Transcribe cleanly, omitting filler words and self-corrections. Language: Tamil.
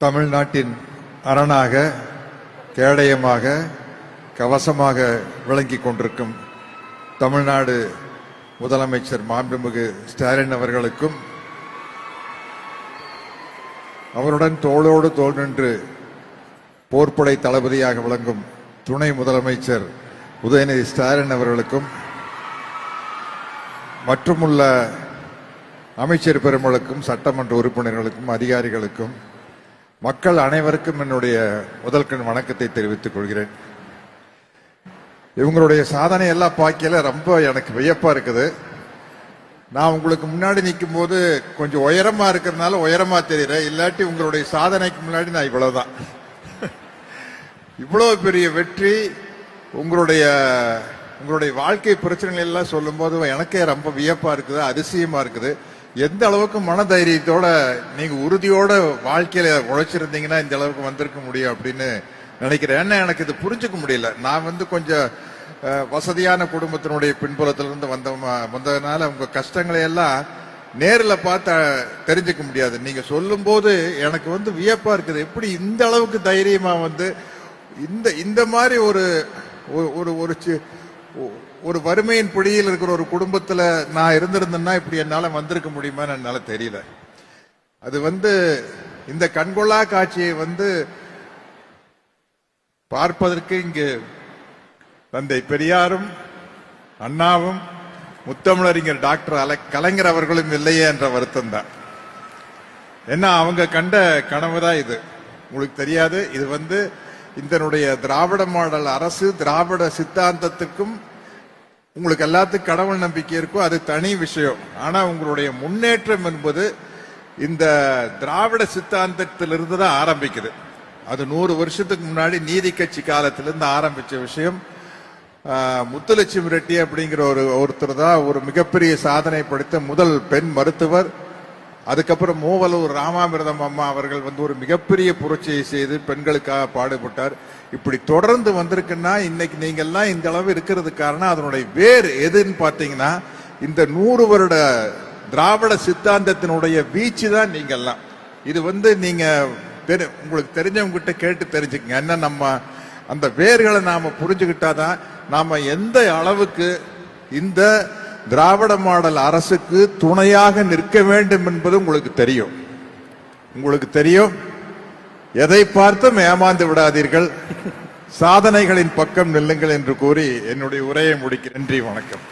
தமிழ்நாட்டின் அரணாக, கேடயமாக, கவசமாக விளங்கிக் கொண்டிருக்கும் தமிழ்நாடு முதலமைச்சர் மாண்புமிகு ஸ்டாலின் அவர்களுக்கும், அவருடன் தோளோடு தோள் நின்று போர்ப்படை தளபதியாக விளங்கும் துணை முதலமைச்சர் உதயநிதி ஸ்டாலின் அவர்களுக்கும், மற்றுமுள்ள அமைச்சர் பெருமளுக்கும், சட்டமன்ற உறுப்பினர்களுக்கும், அதிகாரிகளுக்கும், மக்கள் அனைவருக்கும் என்னுடைய முதல்கண் வணக்கத்தை தெரிவித்துக் கொள்கிறேன். இவங்களுடைய சாதனை எல்லாம் பார்க்கல ரொம்ப எனக்கு வியப்பா இருக்குது. நான் உங்களுக்கு முன்னாடி நிற்கும் போது கொஞ்சம் உயரமா இருக்கிறதுனால உயரமா தெரியுறேன். இல்லாட்டி உங்களுடைய சாதனைக்கு முன்னாடி நான் இவ்வளவுதான். இவ்வளவு பெரிய வெற்றி, உங்களுடைய வாழ்க்கை பிரச்சனைகள் எல்லாம் சொல்லும் போது எனக்கே ரொம்ப வியப்பா இருக்குது, அதிசயமா இருக்குது. எந்த அளவுக்கு மனதைரியத்தோட நீங்க உறுதியோட வாழ்க்கையில உழைச்சிருந்தீங்கன்னா இந்த அளவுக்கு வந்திருக்க முடியும் அப்படின்னு நினைக்கிறேன். ஏன்னா எனக்கு இது புரிஞ்சுக்க முடியல. நான் கொஞ்சம் வசதியான குடும்பத்தினுடைய பின்புலத்திலிருந்து வந்ததுனால உங்க கஷ்டங்களை எல்லாம் நேரில் பார்த்து தெரிஞ்சுக்க முடியாது. நீங்க சொல்லும் போது எனக்கு வியப்பா இருக்குது. எப்படி இந்த அளவுக்கு தைரியமா இந்த மாதிரி ஒரு வறுமையின் பிடியில் இருக்கிற ஒரு குடும்பத்துல நான் இருந்திருந்தேன்னா இப்படி என்னால வந்திருக்க முடியுமான்னு என்னால தெரியல. அது இந்த கண்கொள்ளா காட்சியை பார்ப்பதற்கு இங்கு தந்தை பெரியாரும், அண்ணாவும், முத்தமிழறிஞர் டாக்டர் கலைஞர் அவர்களும் இல்லையே என்ற வருத்தம் தான். ஏன்னா அவங்க கண்ட கனவுதான் இது. உங்களுக்கு தெரியாது, இது இதனுடைய திராவிட மாடல் அரசு, திராவிட சித்தாந்தத்துக்கும் உங்களுக்கு எல்லாத்துக்கும் கடவுள் நம்பிக்கை இருக்கும், அது தனி விஷயம். ஆனா உங்களுடைய முன்னேற்றம் என்பது இந்த திராவிட சித்தாந்தத்திலிருந்து தான் ஆரம்பிக்குது. அது 100 வருஷத்துக்கு முன்னாடி நீதி கட்சி காலத்திலிருந்து ஆரம்பிச்ச விஷயம். முத்துலட்சுமி ரெட்டி அப்படிங்கிற ஒருத்தர் தான் ஒரு மிகப்பெரிய சாதனை படைத்த முதல் பெண் மருத்துவர். அதுக்கப்புறம் மூவலூர் ராமாமிர்தம் அம்மா அவர்கள் ஒரு மிகப்பெரிய புரட்சியை செய்து பெண்களுக்காக பாடுபட்டார். இப்படி தொடர்ந்து வந்திருக்குன்னா இன்னைக்கு நீங்கெல்லாம் இந்த அளவு இருக்கிறது காரணம் அதனுடைய வேர் எதுன்னு பாத்தீங்கன்னா இந்த 100 வருட திராவிட சித்தாந்தத்தினுடைய வீச்சு தான் நீங்கெல்லாம். இது நீங்க உங்களுக்கு தெரிஞ்சவங்க கிட்ட கேட்டு தெரிஞ்சுக்கங்க. என்ன நம்ம அந்த வேர்களை நாம புரிஞ்சுக்கிட்டாதான் நாம எந்த அளவுக்கு இந்த திராவிட மாடல் அரசுக்கு துணையாக நிற்க வேண்டும் என்பது உங்களுக்கு தெரியும். எதை பார்த்தும் ஏமாந்து விடாதீர்கள், சாதனைகளின் பக்கம் நில்லுங்கள் என்று கூறி என்னுடைய உரையை முடிக்கிறேன். நன்றி, வணக்கம்.